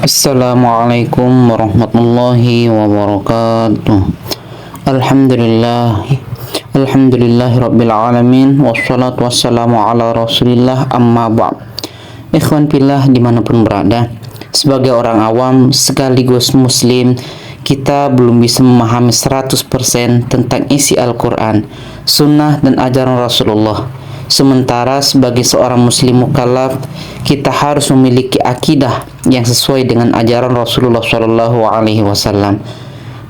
Assalamualaikum warahmatullahi wabarakatuh. Alhamdulillah Alhamdulillahi rabbil alamin. Wassalatu wassalamu ala rasulillah, amma ba'd. Ikhwan fillah dimanapun berada, sebagai orang awam sekaligus muslim, kita belum bisa memahami 100% tentang isi Al-Quran, sunnah dan ajaran Rasulullah. Sementara sebagai seorang muslim mukallaf, kita harus memiliki akidah yang sesuai dengan ajaran Rasulullah SAW.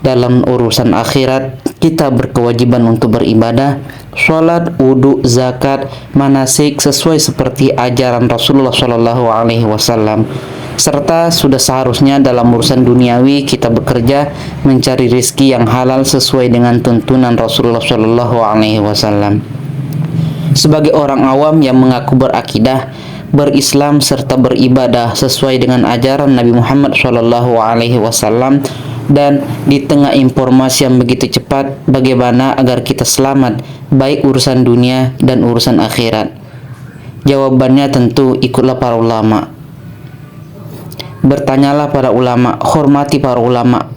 Dalam urusan akhirat, kita berkewajiban untuk beribadah, sholat, wudhu, zakat, manasik sesuai seperti ajaran Rasulullah SAW. Serta sudah seharusnya dalam urusan duniawi kita bekerja mencari rezeki yang halal sesuai dengan tuntunan Rasulullah SAW. Sebagai orang awam yang mengaku berakidah, berislam serta beribadah sesuai dengan ajaran Nabi Muhammad SAW, dan di tengah informasi yang begitu cepat, bagaimana agar kita selamat baik urusan dunia dan urusan akhirat? Jawabannya tentu ikutlah para ulama. Bertanyalah para ulama, hormati para ulama.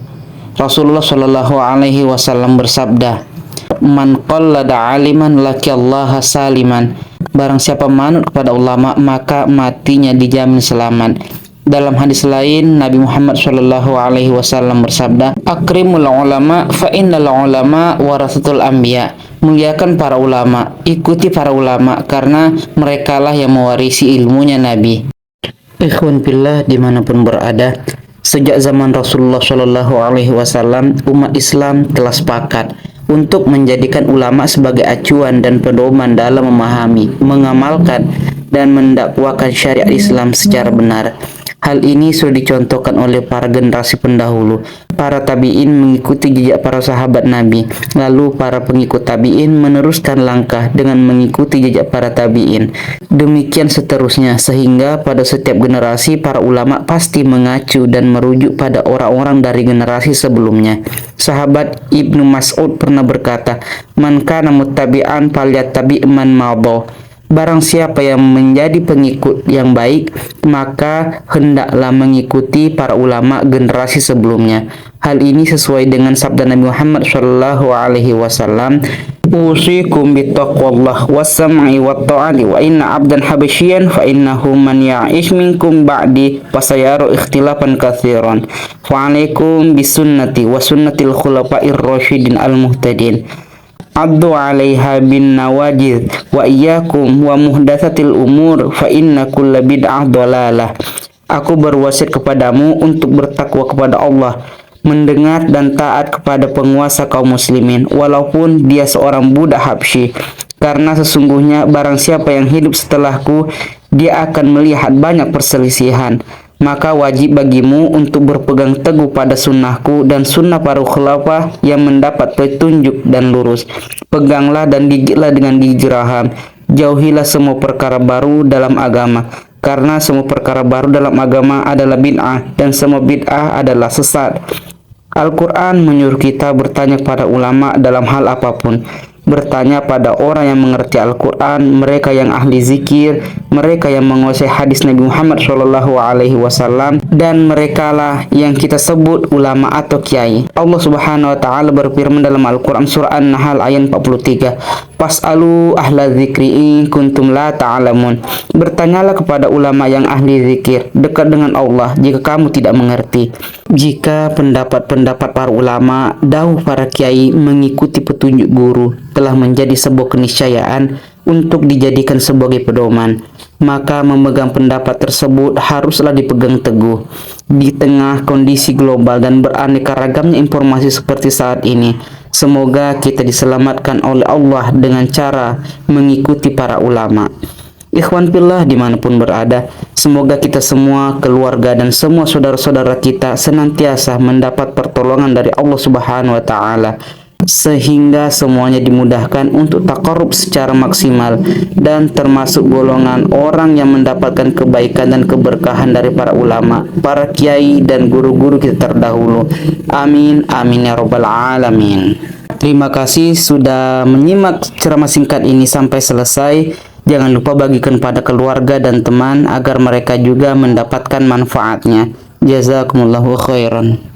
Rasulullah SAW bersabda, "Man qallada aliman laqiyallaha saliman." Barang siapa manut kepada ulama, maka matinya dijamin selamat. Dalam hadis lain, Nabi Muhammad SAW bersabda, "Akrimul ulama fa innal ulama warasatul anbiya." Muliakan para ulama, ikuti para ulama, karena merekalah yang mewarisi ilmunya Nabi. Ikhwan fillah dimanapun berada, sejak zaman Rasulullah SAW, umat Islam telah sepakat untuk menjadikan ulama sebagai acuan dan pedoman dalam memahami, mengamalkan, dan mendakwakan syariat Islam secara benar. Hal ini sudah dicontohkan oleh para generasi pendahulu. Para tabi'in mengikuti jejak para sahabat Nabi, lalu para pengikut tabi'in meneruskan langkah dengan mengikuti jejak para tabi'in. Demikian seterusnya, sehingga pada setiap generasi para ulama pasti mengacu dan merujuk pada orang-orang dari generasi sebelumnya. Sahabat Ibnu Mas'ud pernah berkata, "Man kana muttabi'an falyattabi' man madha." Barang siapa yang menjadi pengikut yang baik, maka hendaklah mengikuti para ulama generasi sebelumnya. Hal ini sesuai dengan sabda Nabi Muhammad SAW, "Usikum bittaqwallah wassam'i watta'ati wa inna 'abdan habasyian fa innahu man ya'ish minkum ba'di fasayaru ikhtilafan katsiran. Fa 'alaikum bisunnati wa sunnatil khulafa'ir rasyidin al-muhtadin. Addu 'alaiha bin nawajid wa iyyakum wa muhdatsatil umur fa inna kulla bid'ah dhalalah." Aku berwasiat kepadamu untuk bertakwa kepada Allah, mendengar dan taat kepada penguasa kaum muslimin, walaupun dia seorang budak Habsyi, karena sesungguhnya barang siapa yang hidup setelahku, dia akan melihat banyak perselisihan. Maka wajib bagimu untuk berpegang teguh pada sunnahku dan sunnah para khulafah yang mendapat petunjuk dan lurus. Peganglah dan gigitlah dengan gigi geraham. Jauhilah semua perkara baru dalam agama, karena semua perkara baru dalam agama adalah bid'ah, dan semua bid'ah adalah sesat. Al-Quran menyuruh kita bertanya pada ulama dalam hal apapun. Bertanya pada orang yang mengerti Al-Quran, mereka yang ahli zikir, mereka yang menguasai hadis Nabi Muhammad SAW, dan merekalah yang kita sebut ulama atau kiai. Allah Subhanahu wa Ta'ala berfirman dalam Al-Quran surah An-Nahl ayat 43, "Fas'alu ahla dzikri in kuntum la ta'lamun." Bertanyalah kepada ulama yang ahli zikir, dekat dengan Allah, jika kamu tidak mengerti. Jika pendapat-pendapat para ulama, dawuh para kiai mengikuti petunjuk guru telah menjadi sebuah keniscayaan untuk dijadikan sebagai pedoman, maka memegang pendapat tersebut haruslah dipegang teguh. Di tengah kondisi global dan beraneka ragamnya informasi seperti saat ini, semoga kita diselamatkan oleh Allah dengan cara mengikuti para ulama. Ikhwan fillah dimanapun berada, semoga kita semua, keluarga, dan semua saudara-saudara kita senantiasa mendapat pertolongan dari Allah Subhanahu wa Ta'ala, sehingga semuanya dimudahkan untuk taqarrub secara maksimal, dan termasuk golongan orang yang mendapatkan kebaikan dan keberkahan dari para ulama, para kiai, dan guru-guru kita terdahulu. Amin, amin ya rabbal alamin. Terima kasih sudah menyimak ceramah singkat ini sampai selesai. Jangan lupa bagikan pada keluarga dan teman agar mereka juga mendapatkan manfaatnya. Jazakumullahu khairan.